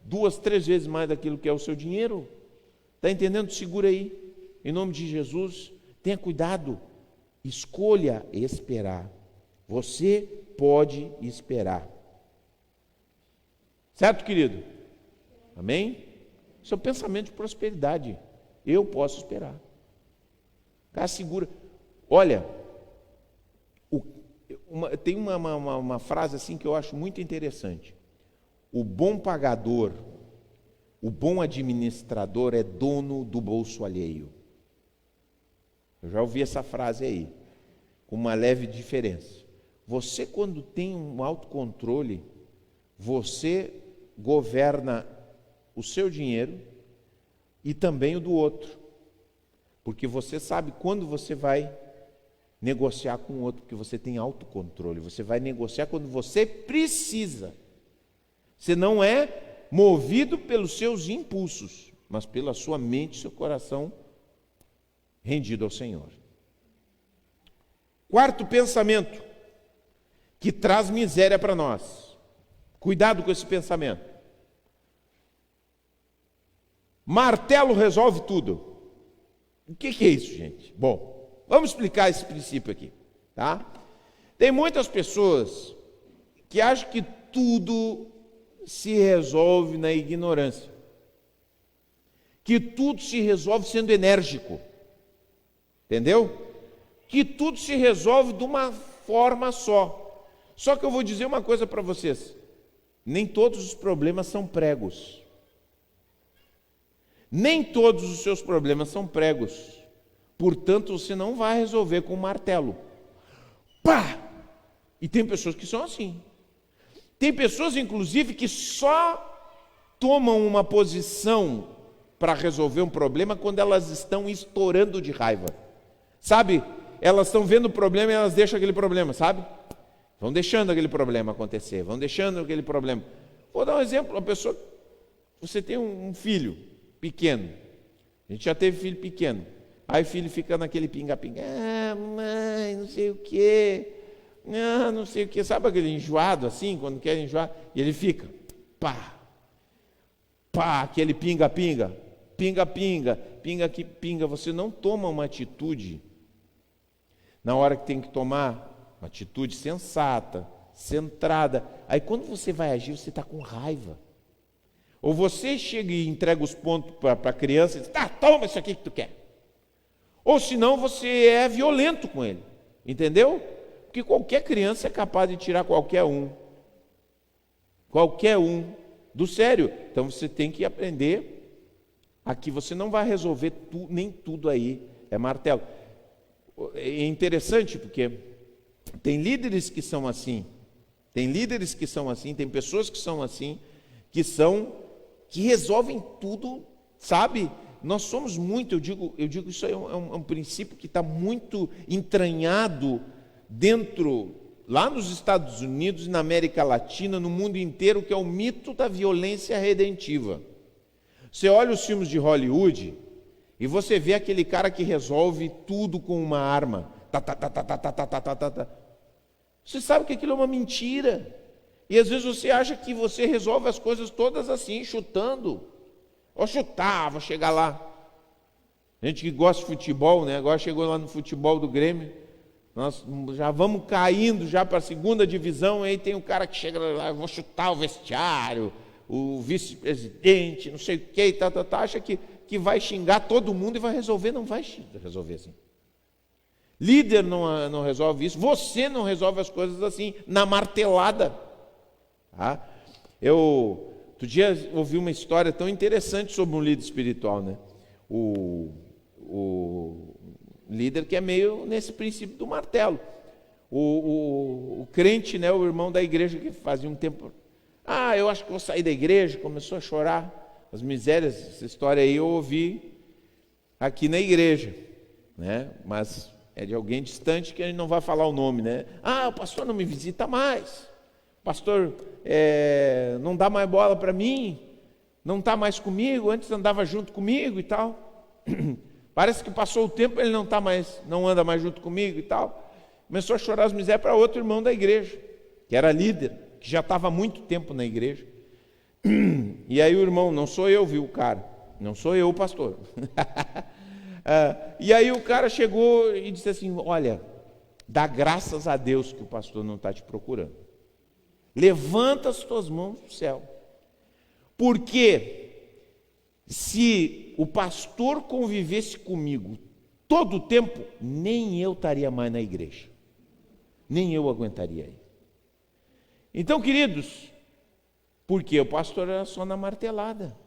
2, 3 vezes mais daquilo que é o seu dinheiro. Está entendendo? Segura aí. Em nome de Jesus, tenha cuidado. Escolha esperar. Você pode esperar. Certo, querido? Amém? Isso é um pensamento de prosperidade. Eu posso esperar. Cara, segura. Olha, tem uma frase assim que eu acho muito interessante. O bom pagador, o bom administrador é dono do bolso alheio. Eu já ouvi essa frase aí, com uma leve diferença. Você, quando tem um autocontrole, você governa o seu dinheiro e também o do outro. Porque você sabe quando você vai negociar com o outro, porque você tem autocontrole. Você vai negociar quando você precisa. Você não é movido pelos seus impulsos, mas pela sua mente e seu coração rendido ao Senhor. Quarto pensamento, que traz miséria para nós. Cuidado com esse pensamento. Martelo resolve tudo. O que é isso, gente? Bom, vamos explicar esse princípio aqui, tá? Tem muitas pessoas que acham que tudo se resolve na ignorância, que tudo se resolve sendo enérgico, entendeu? Que tudo se resolve de uma forma só. Só que eu vou dizer uma coisa para vocês: nem todos os problemas são pregos. Nem todos os seus problemas são pregos. Portanto, você não vai resolver com um martelo. Pá! E tem pessoas que são assim. Tem pessoas, inclusive, que só tomam uma posição para resolver um problema quando elas estão estourando de raiva. Sabe? Elas estão vendo o problema e elas deixam aquele problema, sabe? Vão deixando aquele problema acontecer, vão deixando aquele problema. Vou dar um exemplo, uma pessoa, você tem um filho pequeno, a gente já teve filho pequeno, aí o filho fica naquele pinga-pinga, mãe, não sei o quê, não sei o quê, sabe aquele enjoado assim, quando quer enjoar, e ele fica, pá, aquele pinga-pinga, pinga-pinga, pinga que pinga, você não toma uma atitude, na hora que tem que tomar, uma atitude sensata, centrada, aí quando você vai agir, você está com raiva. Ou você chega e entrega os pontos para a criança e diz, toma isso aqui que tu quer. Ou senão você é violento com ele, entendeu? Porque qualquer criança é capaz de tirar qualquer um do sério. Então você tem que aprender a que você não vai resolver nem tudo aí é martelo. É interessante porque tem líderes que são assim, tem pessoas que são assim, que que resolvem tudo, sabe? Nós somos muito, eu digo isso aí é um princípio que está muito entranhado dentro, lá nos Estados Unidos, na América Latina, no mundo inteiro, que é o mito da violência redentiva. Você olha os filmes de Hollywood e você vê aquele cara que resolve tudo com uma arma. Você sabe que aquilo é uma mentira. E às vezes você acha que você resolve as coisas todas assim, chutando. Vou chutar, vou chegar lá. Gente que gosta de futebol, né? Agora chegou lá no futebol do Grêmio. Nós já vamos caindo já para a segunda divisão, aí tem um cara que chega lá, vou chutar o vestiário, o vice-presidente, não sei o que, acha que vai xingar todo mundo e vai resolver. Não vai resolver assim. Líder não resolve isso, você não resolve as coisas assim, na martelada. Tá? Outro dia ouvi uma história tão interessante sobre um líder espiritual, né? O líder que é meio nesse princípio do martelo. O crente, né, o irmão da igreja que fazia um tempo, eu acho que vou sair da igreja, começou a chorar, as misérias, essa história aí eu ouvi aqui na igreja, né? Mas é de alguém distante que a gente não vai falar o nome, né? O pastor não me visita mais, o pastor não dá mais bola para mim, não está mais comigo, antes andava junto comigo e tal. Parece que passou o tempo, ele não anda mais junto comigo e tal. Começou a chorar as misérias para outro irmão da igreja, que era líder, que já estava há muito tempo na igreja. E aí o irmão, não sou eu, viu o cara? Não sou eu o pastor. E aí o cara chegou e disse assim, olha, dá graças a Deus que o pastor não está te procurando. Levanta as tuas mãos para o céu. Porque se o pastor convivesse comigo todo o tempo, nem eu estaria mais na igreja. Nem eu aguentaria ir. Então, queridos, porque o pastor era só na martelada.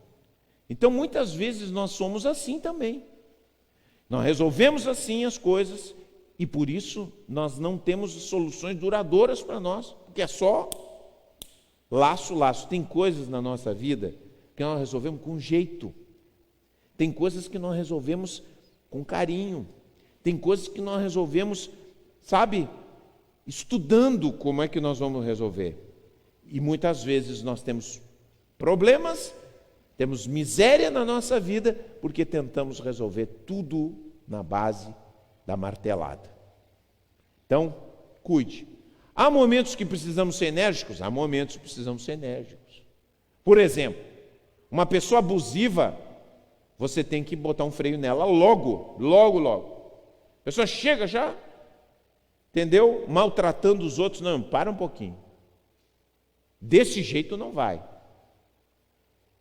Então, muitas vezes nós somos assim também. Nós resolvemos assim as coisas e por isso nós não temos soluções duradouras para nós, porque é só laço. Tem coisas na nossa vida que nós resolvemos com jeito. Tem coisas que nós resolvemos com carinho. Tem coisas que nós resolvemos, sabe, estudando como é que nós vamos resolver. E muitas vezes nós temos problemas, temos miséria na nossa vida, porque tentamos resolver tudo na base da martelada. Então, cuide. Há momentos que precisamos ser enérgicos? Há momentos que precisamos ser enérgicos. Por exemplo, uma pessoa abusiva, você tem que botar um freio nela logo. A pessoa chega já, entendeu? Maltratando os outros. Não, para um pouquinho. Desse jeito não vai.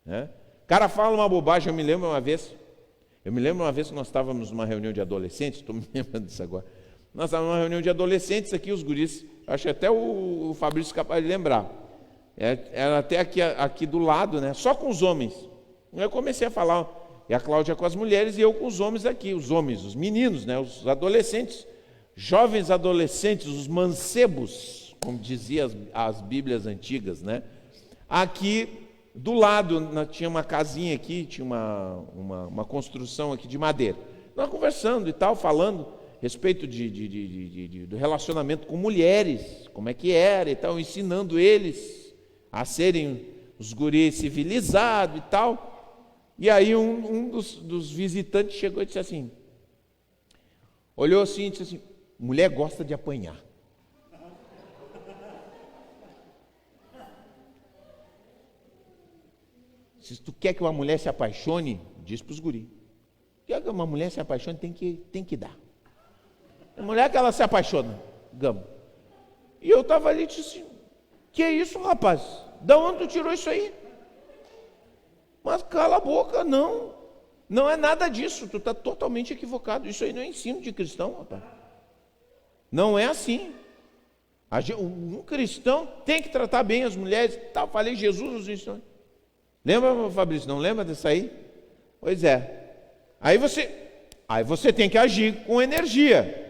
Né? O cara fala uma bobagem. Eu me lembro uma vez que nós estávamos numa reunião de adolescentes, estou me lembrando disso agora. Nós estávamos numa reunião de adolescentes aqui, os guris, acho que até o Fabrício é capaz de lembrar. Era até aqui do lado, né? Só com os homens. Eu comecei a falar, e a Cláudia com as mulheres e eu com os homens aqui, os meninos, né? Os adolescentes, jovens adolescentes, os mancebos, como diziam as Bíblias antigas, né? Aqui do lado tinha uma casinha aqui, tinha uma construção aqui de madeira. Nós conversando e tal, falando a respeito do relacionamento com mulheres, como é que era e tal, ensinando eles a serem os guris civilizados e tal. E aí um dos visitantes chegou e disse assim, olhou assim e disse assim, mulher gosta de apanhar. Se tu quer que uma mulher se apaixone, diz para os guris. Quer que uma mulher se apaixone, tem que dar. A mulher que ela se apaixona, gama. E eu estava ali e disse assim, que é isso, rapaz? Da onde tu tirou isso aí? Mas cala a boca, não é nada disso, tu está totalmente equivocado. Isso aí não é ensino de cristão, rapaz. Não é assim. Um cristão tem que tratar bem as mulheres. Falei, Jesus nos ensinou. Lembra, Fabrício? Não lembra disso aí? Pois é. Aí você tem que agir com energia.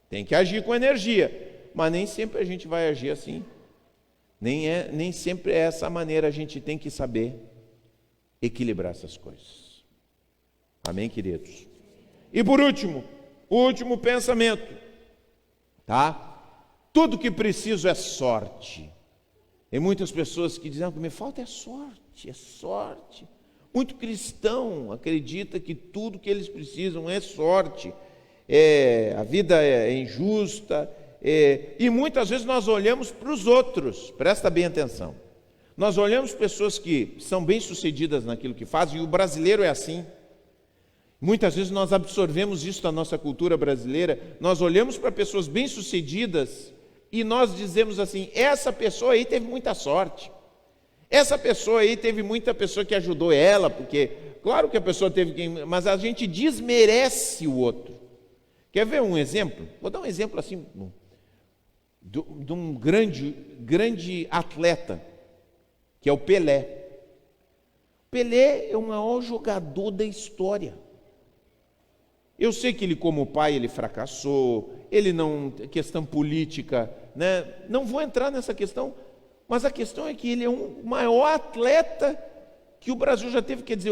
Tem que agir com energia. Mas nem sempre a gente vai agir assim. Nem sempre é essa maneira. A gente tem que saber equilibrar essas coisas. Amém, queridos? E por último, o último pensamento, tá? Tudo que preciso é sorte. Tem muitas pessoas que dizem, o que me falta é sorte, é sorte. Muito cristão acredita que tudo que eles precisam é sorte. A vida é injusta, e muitas vezes nós olhamos para os outros, presta bem atenção. Nós olhamos pessoas que são bem-sucedidas naquilo que fazem, e o brasileiro é assim. Muitas vezes nós absorvemos isso da nossa cultura brasileira, nós olhamos para pessoas bem-sucedidas e nós dizemos assim, essa pessoa aí teve muita sorte. Essa pessoa aí teve muita pessoa que ajudou ela, porque, claro que a pessoa teve quem, mas a gente desmerece o outro. Quer ver um exemplo? Vou dar um exemplo assim, de um grande atleta, que é o Pelé. Pelé é o maior jogador da história. Eu sei que ele, como pai, ele fracassou, ele não, questão política, né? Não vou entrar nessa questão, mas a questão é que ele é o maior atleta que o Brasil já teve, quer dizer,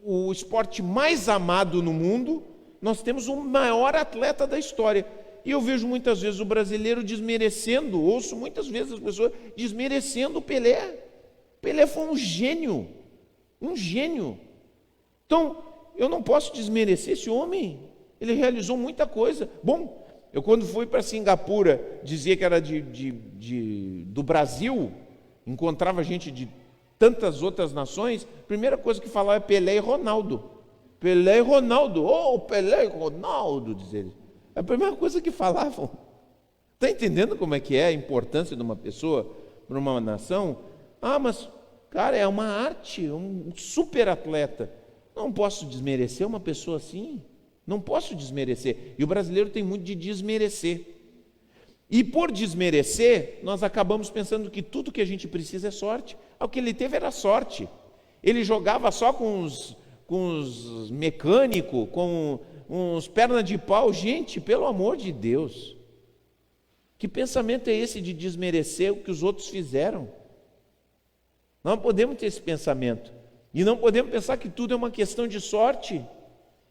o esporte mais amado no mundo, nós temos o maior atleta da história. E eu vejo muitas vezes o brasileiro desmerecendo, ouço muitas vezes as pessoas desmerecendo o Pelé. O Pelé foi um gênio, um gênio. Então, eu não posso desmerecer esse homem, ele realizou muita coisa. Bom, eu quando fui para Singapura, dizia que era do Brasil, encontrava gente de tantas outras nações, a primeira coisa que falava é Pelé e Ronaldo. Pelé e Ronaldo, Pelé e Ronaldo, diz ele. É a primeira coisa que falavam. Está entendendo como é que é a importância de uma pessoa para uma nação? Mas, cara, é uma arte, um super atleta. Não posso desmerecer uma pessoa assim, não posso desmerecer. E o brasileiro tem muito de desmerecer. E por desmerecer, nós acabamos pensando que tudo que a gente precisa é sorte. O que ele teve era sorte. Ele jogava só com os mecânicos, com uns pernas de pau. Gente, pelo amor de Deus, que pensamento é esse de desmerecer o que os outros fizeram? Não podemos ter esse pensamento. E não podemos pensar que tudo é uma questão de sorte.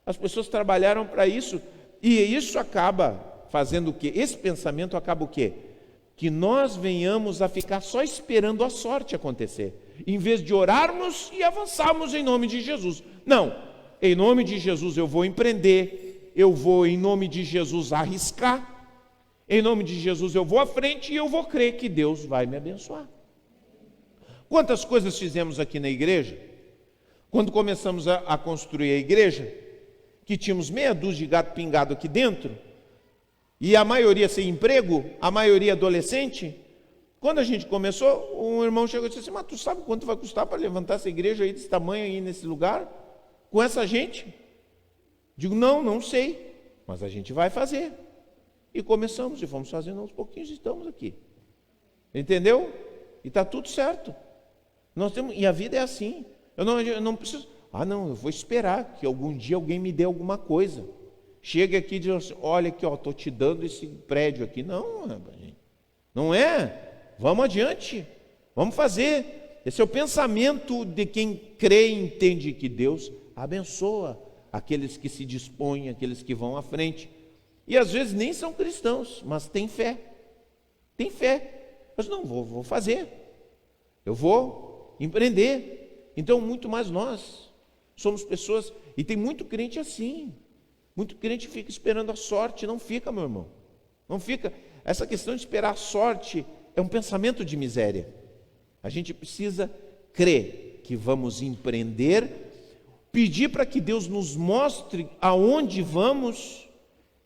As pessoas trabalharam para isso. E isso acaba fazendo o quê? Esse pensamento acaba o quê? Que nós venhamos a ficar só esperando a sorte acontecer, em vez de orarmos e avançarmos em nome de Jesus. Não, em nome de Jesus eu vou empreender, eu vou em nome de Jesus arriscar, em nome de Jesus eu vou à frente e eu vou crer que Deus vai me abençoar. Quantas coisas fizemos aqui na igreja? Quando começamos a construir a igreja, que tínhamos meia dúzia de gato pingado aqui dentro, e a maioria sem emprego, a maioria adolescente, quando a gente começou, um irmão chegou e disse assim, mas tu sabe quanto vai custar para levantar essa igreja aí desse tamanho aí nesse lugar, com essa gente? Digo, não sei, mas a gente vai fazer. E começamos, e fomos fazendo aos pouquinhos, e estamos aqui. Entendeu? E está tudo certo. E a vida é assim. Eu não preciso, eu vou esperar que algum dia alguém me dê alguma coisa. Chega aqui e diz assim, olha aqui, estou te dando esse prédio aqui. Não é? Vamos adiante, vamos fazer. Esse é o pensamento de quem crê e entende que Deus abençoa aqueles que se dispõem, aqueles que vão à frente. E às vezes nem são cristãos, mas têm fé. Tem fé. Mas não, vou fazer. Eu vou empreender. Então, muito mais nós somos pessoas, e tem muito crente assim, muito crente fica esperando a sorte, não fica, meu irmão, não fica. Essa questão de esperar a sorte é um pensamento de miséria. A gente precisa crer que vamos empreender, pedir para que Deus nos mostre aonde vamos,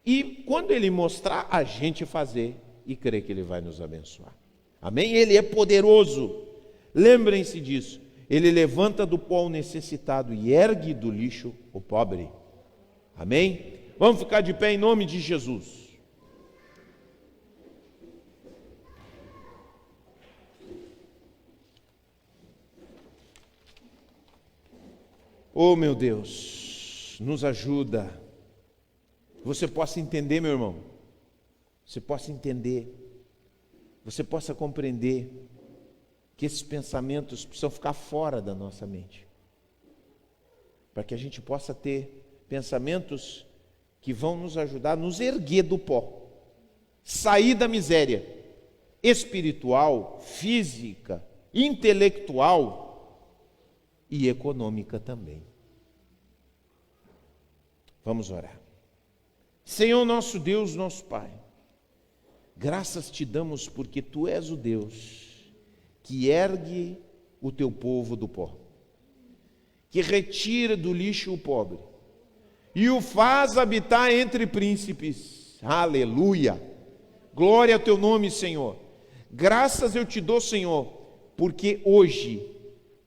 e quando Ele mostrar, a gente fazer, e crer que Ele vai nos abençoar. Amém? Ele é poderoso, lembrem-se disso. Ele levanta do pó o necessitado e ergue do lixo o pobre. Amém? Vamos ficar de pé em nome de Jesus. Oh, meu Deus, nos ajuda. Você possa entender, meu irmão. Você possa entender. Você possa compreender que esses pensamentos precisam ficar fora da nossa mente. para que a gente possa ter pensamentos que vão nos ajudar a nos erguer do pó, sair da miséria espiritual, física, intelectual e econômica também. Vamos orar. Senhor nosso Deus, nosso Pai, graças te damos porque Tu és o Deus que ergue o Teu povo do pó, que retira do lixo o pobre e o faz habitar entre príncipes. Aleluia! Glória ao Teu nome, Senhor. Graças eu te dou, Senhor, porque hoje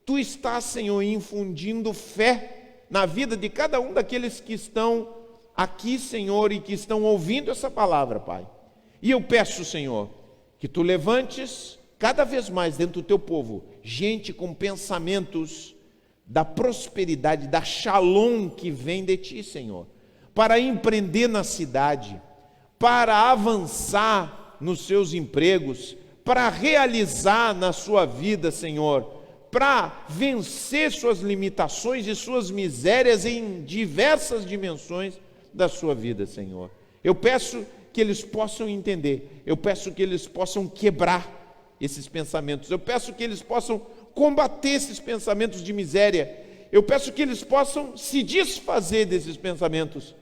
Tu estás, Senhor, infundindo fé na vida de cada um daqueles que estão aqui, Senhor, e que estão ouvindo essa palavra, Pai. E eu peço, Senhor, que Tu levantes cada vez mais dentro do Teu povo gente com pensamentos da prosperidade, da shalom que vem de Ti, Senhor, para empreender na cidade, para avançar nos seus empregos, para realizar na sua vida, Senhor, para vencer suas limitações e suas misérias em diversas dimensões da sua vida, Senhor. Eu peço que eles possam entender, eu peço que eles possam quebrar esses pensamentos, eu peço que eles possam combater esses pensamentos de miséria, eu peço que eles possam se desfazer desses pensamentos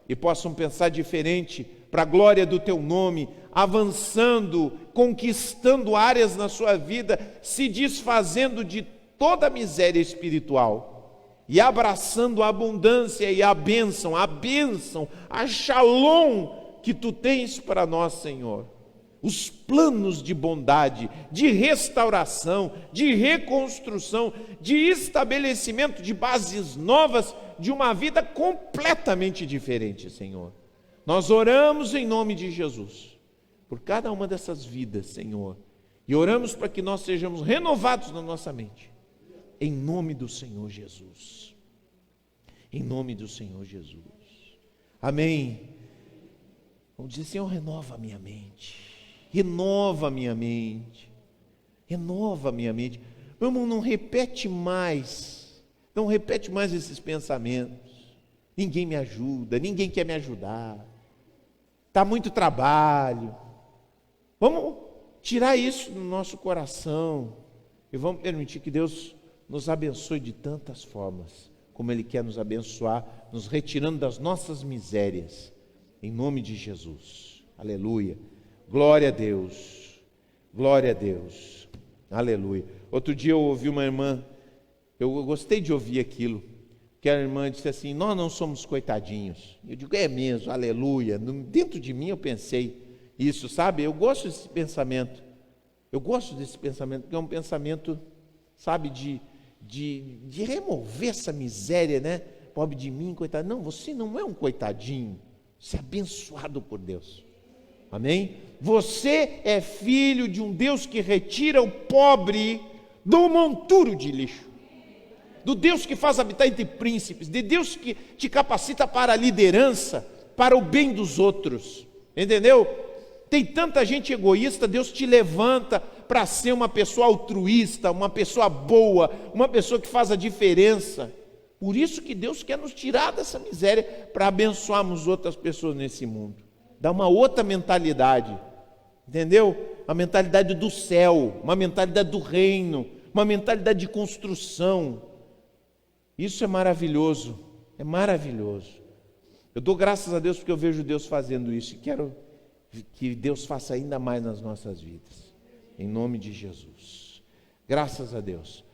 e possam pensar diferente para a glória do Teu nome, avançando, conquistando áreas na sua vida, se desfazendo de toda a miséria espiritual e abraçando a abundância e a bênção, a shalom que Tu tens para nós, Senhor. Os planos de bondade, de restauração, de reconstrução, de estabelecimento de bases novas, de uma vida completamente diferente, Senhor. Nós oramos em nome de Jesus, por cada uma dessas vidas, Senhor, e oramos para que nós sejamos renovados na nossa mente, em nome do Senhor Jesus. Em nome do Senhor Jesus. Amém. Vamos dizer, Senhor, renova a minha mente. Renova a minha mente, renova a minha mente. Meu irmão, não repete mais esses pensamentos. Ninguém me ajuda, ninguém quer me ajudar, está muito trabalho. Vamos tirar isso do nosso coração e vamos permitir que Deus nos abençoe de tantas formas, como Ele quer nos abençoar, nos retirando das nossas misérias, em nome de Jesus. Aleluia. Glória a Deus, glória a Deus, aleluia. Outro dia eu ouvi uma irmã, eu gostei de ouvir aquilo, que a irmã disse assim: nós não somos coitadinhos. Eu digo, é mesmo, aleluia. Dentro de mim eu pensei isso, sabe? Eu gosto desse pensamento, porque é um pensamento, sabe, de remover essa miséria, né? Pobre de mim, coitado. Não, você não é um coitadinho, você é abençoado por Deus. Amém? Você é filho de um Deus que retira o pobre do monturo de lixo, do Deus que faz habitar entre príncipes, de Deus que te capacita para a liderança, para o bem dos outros, entendeu? Tem tanta gente egoísta, Deus te levanta para ser uma pessoa altruísta, uma pessoa boa, uma pessoa que faz a diferença. Por isso que Deus quer nos tirar dessa miséria, para abençoarmos outras pessoas nesse mundo. Dá uma outra mentalidade, entendeu? Uma mentalidade do céu, uma mentalidade do reino, uma mentalidade de construção. Isso é maravilhoso, é maravilhoso. Eu dou graças a Deus porque eu vejo Deus fazendo isso e quero que Deus faça ainda mais nas nossas vidas, em nome de Jesus. Graças a Deus.